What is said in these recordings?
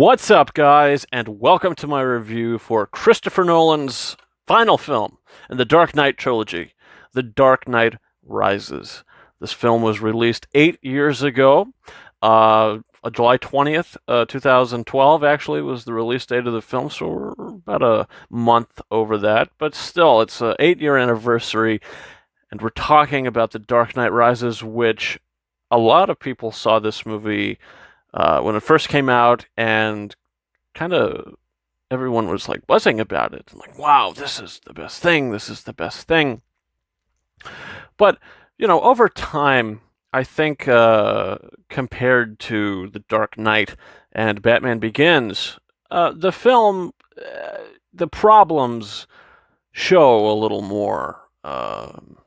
What's up, guys, and welcome to my review for Christopher Nolan's final film in the Dark Knight trilogy, The Dark Knight Rises. This film was released 8 years ago. July 20th, 2012, actually, was the release date of the film, so we're about a month over that. But still, it's an 8-year anniversary, and we're talking about The Dark Knight Rises, which a lot of people saw this movie when it first came out, and kind of everyone was like buzzing about it. Like, wow, this is the best thing. This is the best thing. But, over time, I think compared to The Dark Knight and Batman Begins, the film, the problems show a little more on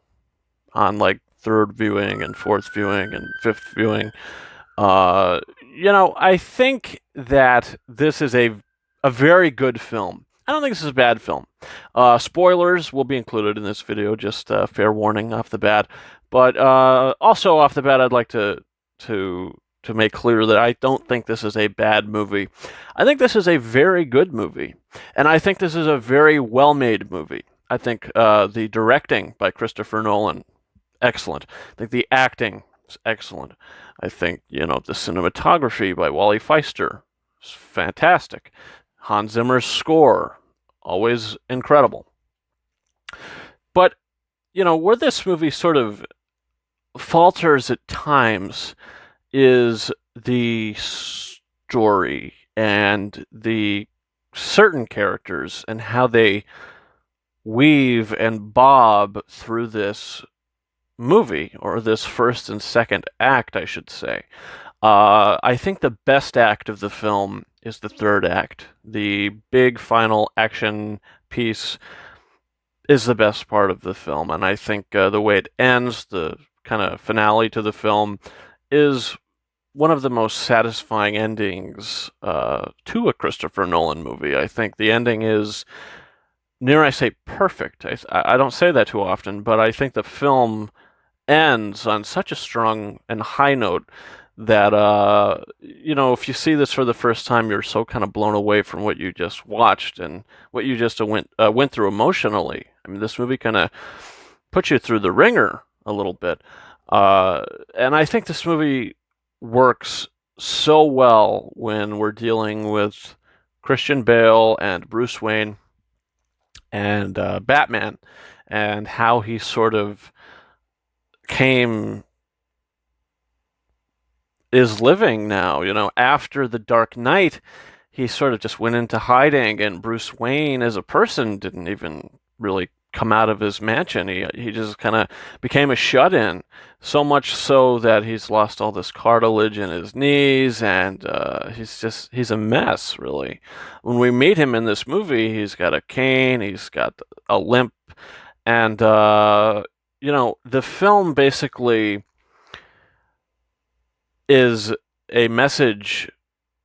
like third viewing and fourth viewing and fifth viewing. I think that this is a very good film. I don't think this is a bad film. Spoilers will be included in this video, just fair warning off the bat. But also off the bat, I'd like to make clear that I don't think this is a bad movie. I think this is a very good movie, and I think this is a very well-made movie. I think the directing by Christopher Nolan, excellent. I think the acting is excellent. I think, the cinematography by Wally Feister is fantastic. Hans Zimmer's score, always incredible. But, where this movie sort of falters at times is the story and the certain characters and how they weave and bob through this movie, or this first and second act, I should say. I think the best act of the film is the third act. The big final action piece is the best part of the film, and I think the way it ends, the kind of finale to the film, is one of the most satisfying endings to a Christopher Nolan movie. I think the ending is, near I say perfect. I don't say that too often, but I think the film ends on such a strong and high note that if you see this for the first time, you're so kind of blown away from what you just watched and what you just went through emotionally. I mean, this movie kind of puts you through the ringer a little bit, and I think this movie works so well when we're dealing with Christian Bale and Bruce Wayne and Batman, and how he sort of is living now. After the Dark Knight, he sort of just went into hiding, and Bruce Wayne as a person didn't even really come out of his mansion. He just kind of became a shut-in, so much so that he's lost all this cartilage in his knees, and he's a mess, really. When we meet him in this movie, he's got a cane, he's got a limp, and the film basically is a message,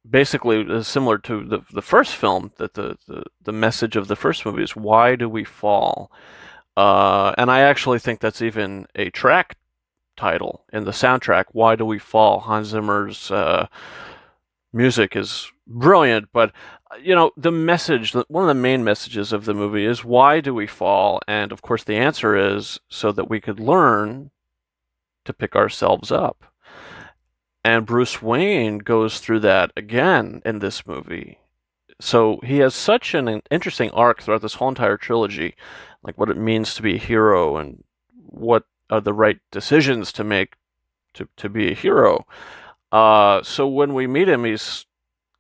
basically similar to the first film, that the message of the first movie is, why do we fall? And I actually think that's even a track title in the soundtrack, Why Do We Fall? Hans Zimmer's music is brilliant, but the message, one of the main messages of the movie is, why do we fall? And of course the answer is so that we could learn to pick ourselves up. And Bruce Wayne goes through that again in this movie. So he has such an interesting arc throughout this whole entire trilogy, like what it means to be a hero and what are the right decisions to make to be a hero. So when we meet him, he's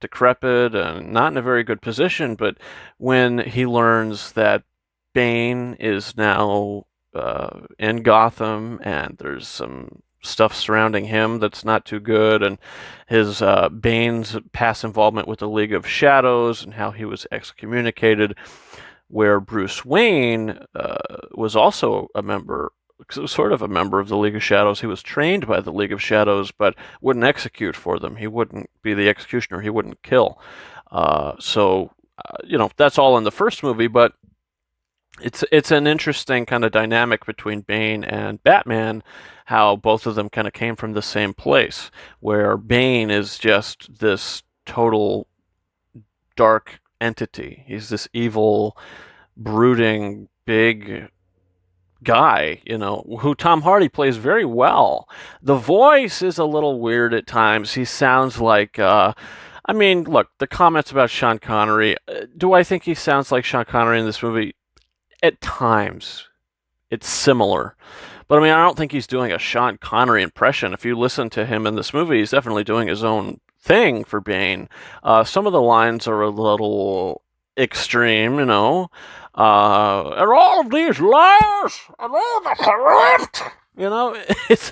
decrepit and not in a very good position, but when he learns that Bane is now in Gotham, and there's some stuff surrounding him that's not too good, and his Bane's past involvement with the League of Shadows and how he was excommunicated, where Bruce Wayne was also a member, sort of a member of the League of Shadows. He was trained by the League of Shadows, but wouldn't execute for them. He wouldn't be the executioner. He wouldn't kill. That's all in the first movie, but it's an interesting kind of dynamic between Bane and Batman, how both of them kind of came from the same place, where Bane is just this total dark entity. He's this evil, brooding, big guy, who Tom Hardy plays very well. The voice is a little weird at times. He sounds like, look, the comments about Sean Connery, do I think he sounds like Sean Connery in this movie? At times, it's similar. But I don't think he's doing a Sean Connery impression. If you listen to him in this movie, he's definitely doing his own thing for Bane. Some of the lines are a little extreme, are all of these liars and all the corrupt? It's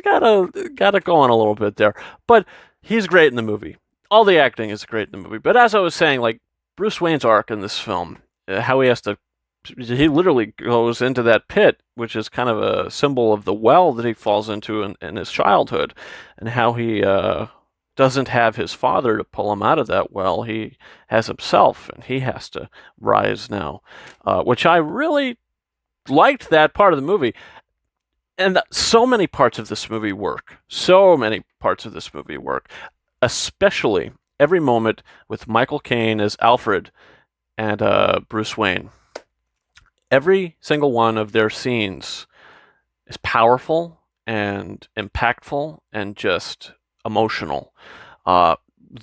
got it going a little bit there. But he's great in the movie. All the acting is great in the movie. But as I was saying, like Bruce Wayne's arc in this film, how he literally goes into that pit, which is kind of a symbol of the well that he falls into in his childhood, and how he doesn't have his father to pull him out of that well. He has himself, and he has to rise now, which I really liked that part of the movie. And so many parts of this movie work. So many parts of this movie work, especially every moment with Michael Caine as Alfred and Bruce Wayne. Every single one of their scenes is powerful and impactful and just emotional. The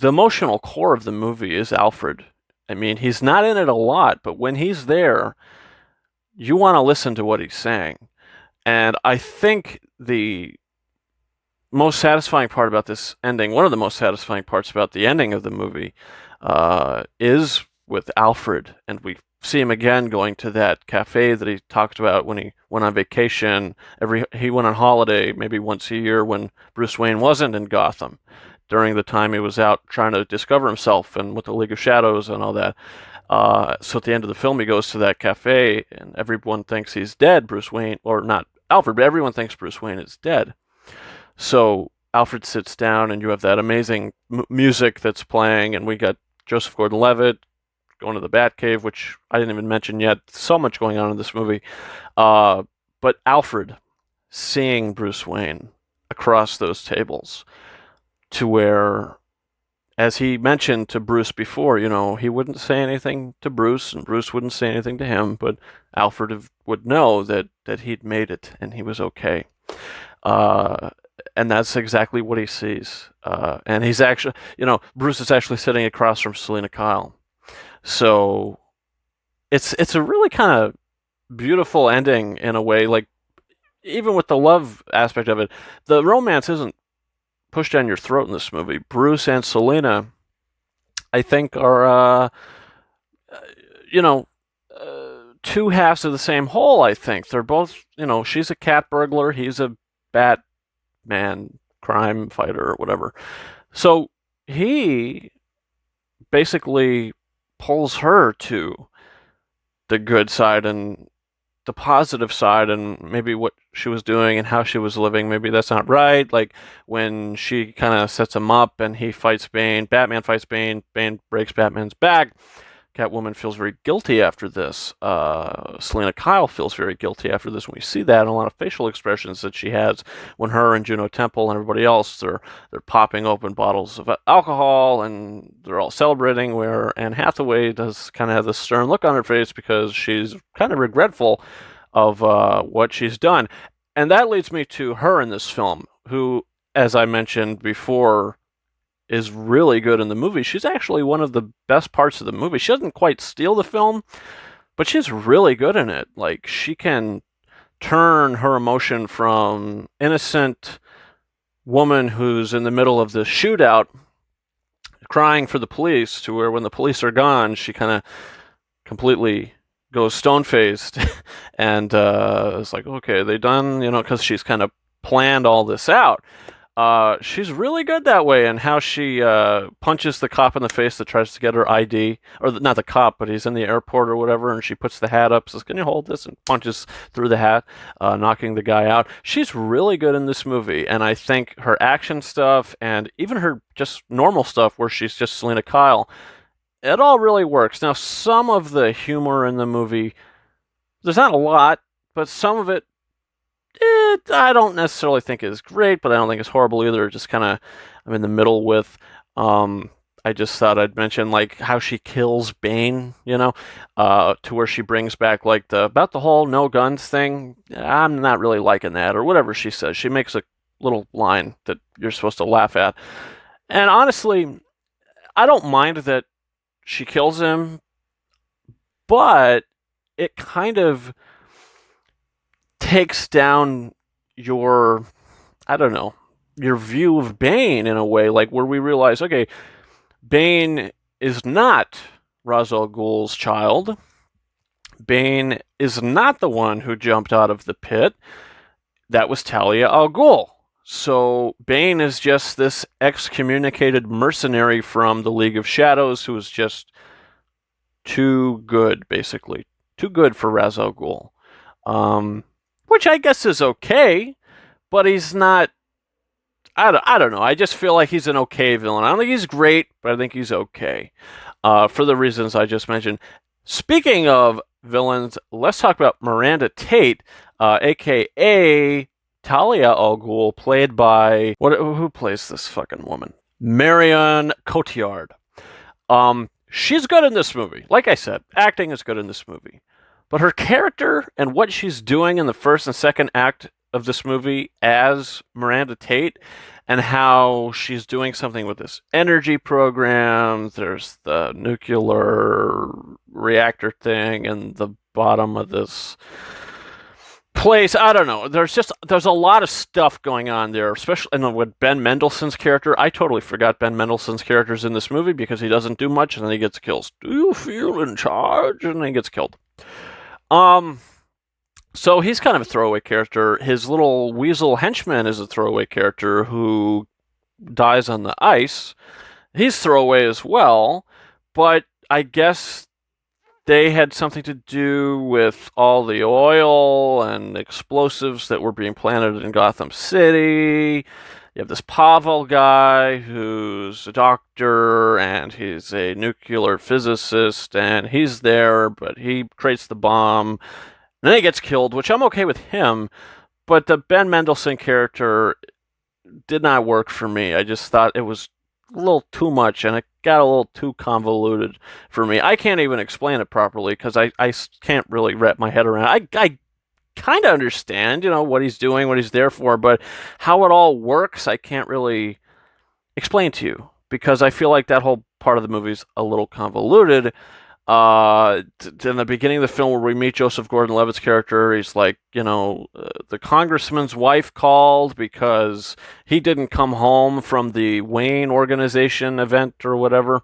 emotional core of the movie is Alfred. He's not in it a lot, but when he's there, you want to listen to what he's saying. And I think the most satisfying part about this ending, one of the most satisfying parts about the ending of the movie, is with Alfred. And we see him again going to that cafe that he talked about when he went on vacation. He went on holiday maybe once a year when Bruce Wayne wasn't in Gotham, during the time he was out trying to discover himself and with the League of Shadows and all that. So at the end of the film, he goes to that cafe and everyone thinks he's dead, Bruce Wayne, or not Alfred, but everyone thinks Bruce Wayne is dead. So Alfred sits down and you have that amazing music that's playing, and we got Joseph Gordon-Levitt going to the Batcave, which I didn't even mention yet. So much going on in this movie. But Alfred seeing Bruce Wayne across those tables, to where, as he mentioned to Bruce before, he wouldn't say anything to Bruce, and Bruce wouldn't say anything to him, but Alfred would know that he'd made it and he was okay. And that's exactly what he sees. And he's actually, Bruce is actually sitting across from Selina Kyle. So it's a really kind of beautiful ending in a way. Like, even with the love aspect of it, the romance isn't pushed down your throat in this movie. Bruce and Selina, I think, are two halves of the same whole. I think they're both, she's a cat burglar, he's a Batman crime fighter or whatever. So he basically pulls her to the good side and the positive side, and maybe what she was doing and how she was living, maybe that's not right. Like when she kind of sets him up and he fights Bane, Batman fights Bane, Bane breaks Batman's back. Catwoman feels very guilty after this. Selina Kyle feels very guilty after this. When we see that, and a lot of facial expressions that she has when her and Juno Temple and everybody else, they're popping open bottles of alcohol and they're all celebrating. Where Anne Hathaway does kind of have this stern look on her face because she's kind of regretful of what she's done. And that leads me to her in this film, who, as I mentioned before, is really good in the movie. She's actually one of the best parts of the movie. She doesn't quite steal the film, but she's really good in it. Like, she can turn her emotion from innocent woman who's in the middle of the shootout crying for the police, to where when the police are gone, she kind of completely goes stone-faced and it's like, okay, they done, because she's kind of planned all this out. She's really good that way, and how she punches the cop in the face that tries to get her ID, or not the cop, but he's in the airport or whatever, and she puts the hat up, says, "Can you hold this?" and punches through the hat, knocking the guy out. She's really good in this movie, and I think her action stuff and even her just normal stuff where she's just Selina Kyle, it all really works. Now, some of the humor in the movie, there's not a lot, but some of it, I don't necessarily think is great, but I don't think it's horrible either. Just kind of, I'm in the middle with. I I just thought I'd mention like how she kills Bane, to where she brings back like about the whole no guns thing. I'm not really liking that, or whatever she says. She makes a little line that you're supposed to laugh at. And honestly, I don't mind that she kills him, but it kind of takes down your, I don't know, your view of Bane in a way, like where we realize, okay, Bane is not Ra's al Ghul's child. Bane is not the one who jumped out of the pit. That was Talia al Ghul. So Bane is just this excommunicated mercenary from the League of Shadows who is just too good, basically. Too good for Ra's al Ghul. Which I guess is okay, but he's not. I don't know. I just feel like he's an okay villain. I don't think he's great, but I think he's okay. For the reasons I just mentioned. Speaking of villains, let's talk about Miranda Tate, a.k.a. Talia al Ghul, played by... Who plays this fucking woman? Marion Cotillard. She's good in this movie. Like I said, acting is good in this movie. But her character and what she's doing in the first and second act of this movie as Miranda Tate, and how she's doing something with this energy program. There's the nuclear reactor thing in the bottom of this place. I don't know. There's a lot of stuff going on there, especially with Ben Mendelsohn's character. I totally forgot Ben Mendelsohn's character's in this movie because he doesn't do much and then he gets killed. Do you feel in charge? And then he gets killed. So he's kind of a throwaway character. His little weasel henchman is a throwaway character who dies on the ice. He's throwaway as well, but I guess they had something to do with all the oil and explosives that were being planted in Gotham City. You have this Pavel guy who's a doctor and he's a nuclear physicist and he's there, but he creates the bomb. And then he gets killed, which I'm okay with him, but the Ben Mendelsohn character did not work for me. I just thought it was a little too much, and it got a little too convoluted for me. I can't even explain it properly, because I can't really wrap my head around it. I kind of understand, what he's doing, what he's there for, but how it all works, I can't really explain to you, because I feel like that whole part of the movie's a little convoluted. In the beginning of the film where we meet Joseph Gordon-Levitt's character, he's like, the congressman's wife called because he didn't come home from the Wayne organization event or whatever.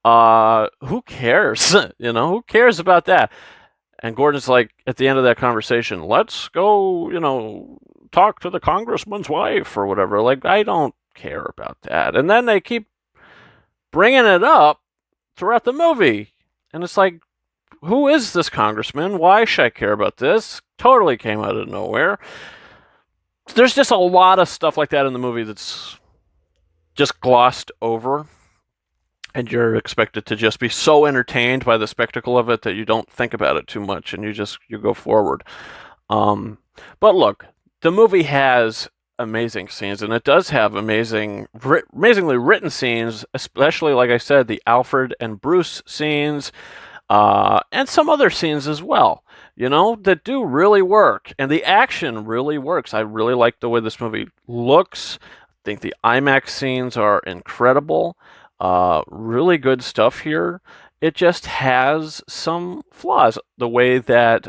Who cares? Who cares about that? And Gordon's like, at the end of that conversation, let's go, talk to the congressman's wife or whatever. Like, I don't care about that. And then they keep bringing it up throughout the movie. And it's like, who is this congressman? Why should I care about this? Totally came out of nowhere. There's just a lot of stuff like that in the movie that's just glossed over. And you're expected to just be so entertained by the spectacle of it that you don't think about it too much and you go forward. But look, the movie has amazing scenes, and it does have amazingly written scenes, especially, like I said, the Alfred and Bruce scenes, and some other scenes as well, that do really work, and the action really works. I really like the way this movie looks. I think the IMAX scenes are incredible. Really good stuff here. It just has some flaws. The way that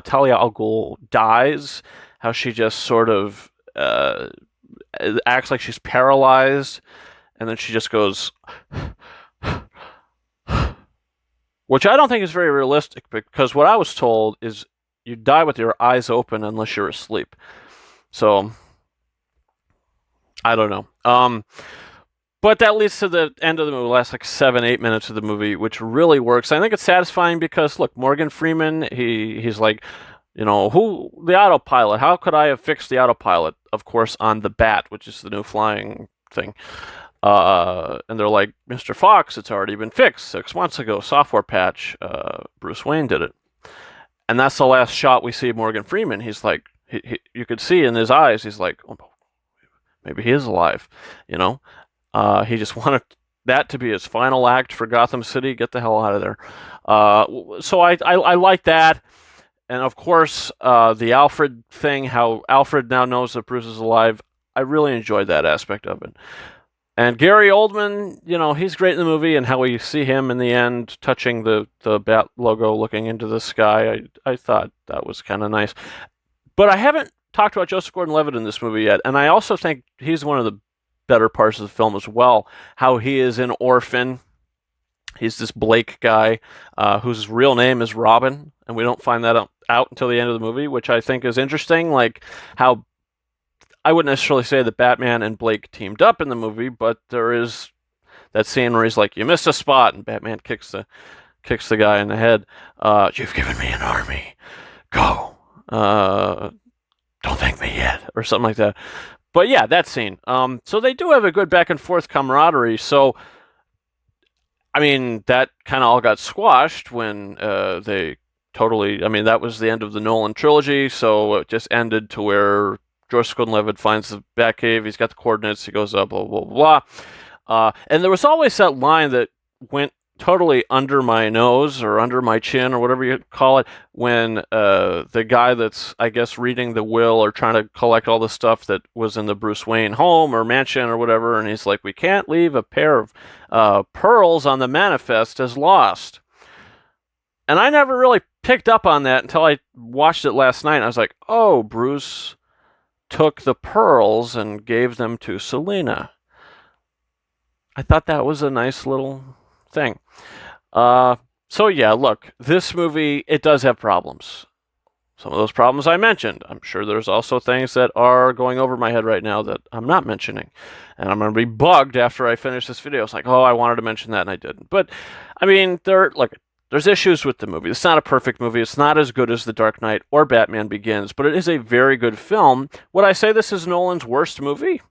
Talia al Ghul dies, how she just sort of acts like she's paralyzed, and then she just goes, which I don't think is very realistic, because what I was told is you die with your eyes open unless you're asleep. So I don't know. But that leads to the end of the movie, the last 7-8 minutes of the movie, which really works. I think it's satisfying because, look, Morgan Freeman, he's like, the autopilot, how could I have fixed the autopilot? Of course, on the Bat, which is the new flying thing. And they're like, Mr. Fox, it's already been fixed 6 months ago, software patch. Bruce Wayne did it. And that's the last shot we see of Morgan Freeman. He's like, you could see in his eyes, he's like, oh, maybe he is alive, He just wanted that to be his final act for Gotham City. Get the hell out of there. So I like that. And of course, the Alfred thing, how Alfred now knows that Bruce is alive. I really enjoyed that aspect of it. And Gary Oldman, he's great in the movie, and how we see him in the end touching the bat logo, looking into the sky. I thought that was kind of nice. But I haven't talked about Joseph Gordon-Levitt in this movie yet, and I also think he's one of the better parts of the film as well. How he is an orphan. He's this Blake guy whose real name is Robin, and we don't find that out until the end of the movie, which I think is interesting. Like how I wouldn't necessarily say that Batman and Blake teamed up in the movie, but there is that scene where he's like, "You missed a spot," and Batman kicks the guy in the head. "You've given me an army. Go. Don't thank me yet," or something like that. But yeah, that scene. So they do have a good back and forth camaraderie. So, I mean, that kind of all got squashed when they totally. I mean, that was the end of the Nolan trilogy. So it just ended to where Joseph Gordon-Levitt finds the Batcave. He's got the coordinates. He goes up. Blah blah blah. And there was always that line that went totally under my nose or under my chin or whatever you call it when the guy that's, I guess, reading the will or trying to collect all the stuff that was in the Bruce Wayne home or mansion or whatever, and he's like, "We can't leave a pair of pearls on the manifest as lost." And I never really picked up on that until I watched it last night. I was like, "Oh, Bruce took the pearls and gave them to Selina." I thought that was a nice little thing. So yeah, look, this movie, it does have problems. Some of those problems I mentioned. I'm sure there's also things that are going over my head right now that I'm not mentioning. And I'm going to be bugged after I finish this video. It's like, oh, I wanted to mention that and I didn't. But, I mean, there's issues with the movie. It's not a perfect movie. It's not as good as The Dark Knight or Batman Begins, but it is a very good film. Would I say this is Nolan's worst movie?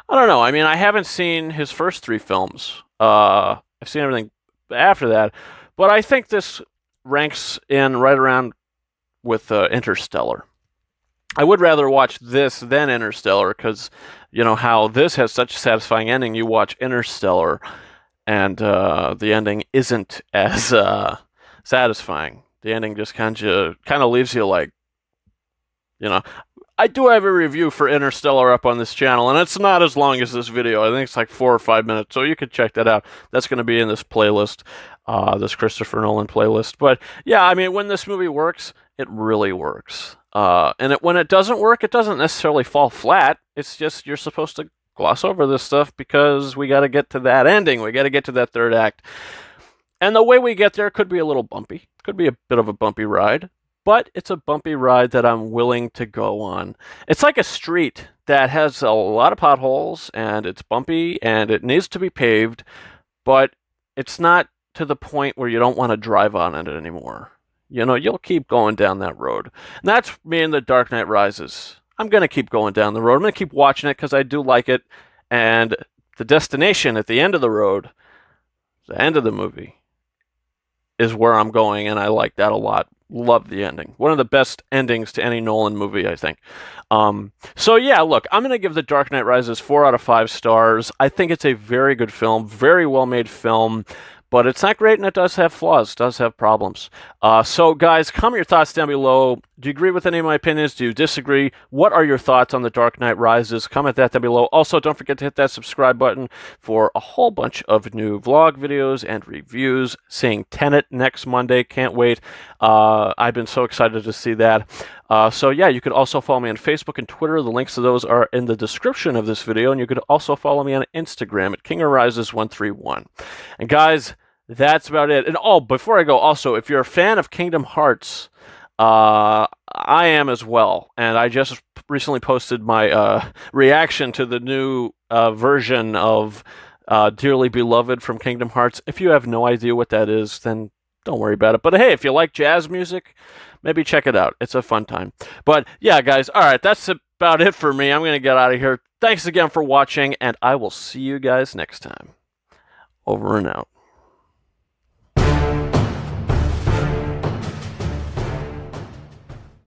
I don't know. I mean, I haven't seen his first 3 films. I've seen everything after that. But I think this ranks in right around with Interstellar. I would rather watch this than Interstellar because, how this has such a satisfying ending. You watch Interstellar and the ending isn't as satisfying. The ending just kind of leaves you like, I do have a review for Interstellar up on this channel, and it's not as long as this video. I think it's like 4 or 5 minutes, so you could check that out. That's going to be in this playlist, this Christopher Nolan playlist. But yeah, I mean, when this movie works, it really works. And when it doesn't work, it doesn't necessarily fall flat. It's just you're supposed to gloss over this stuff because we got to get to that ending. We got to get to that third act. And the way we get there could be a little bumpy. Could be a bit of a bumpy ride. But it's a bumpy ride that I'm willing to go on. It's like a street that has a lot of potholes, and it's bumpy, and it needs to be paved, but it's not to the point where you don't want to drive on it anymore. You'll keep going down that road. And that's me in The Dark Knight Rises. I'm going to keep going down the road. I'm going to keep watching it because I do like it, and the destination at the end of the road, the end of the movie, is where I'm going, and I like that a lot. Love the ending. One of the best endings to any Nolan movie, I think. So yeah, look, I'm going to give The Dark Knight Rises 4 out of 5 stars. I think it's a very good film, very well-made film, but it's not great, and it does have flaws, does have problems. So guys, comment your thoughts down below. Do you agree with any of my opinions? Do you disagree? What are your thoughts on The Dark Knight Rises? Comment that down below. Also, don't forget to hit that subscribe button for a whole bunch of new vlog videos and reviews. Seeing Tenet next Monday. Can't wait. I've been so excited to see that. So yeah, you could also follow me on Facebook and Twitter. The links to those are in the description of this video. And you could also follow me on Instagram at KingOfRises131. And guys, that's about it. And before I go, also, if you're a fan of Kingdom Hearts, I am as well. And I just recently posted my reaction to the new version of Dearly Beloved from Kingdom Hearts. If you have no idea what that is, then don't worry about it. But hey, if you like jazz music, maybe check it out. It's a fun time. But yeah, guys, all right, that's about it for me. I'm going to get out of here. Thanks again for watching, and I will see you guys next time. Over and out.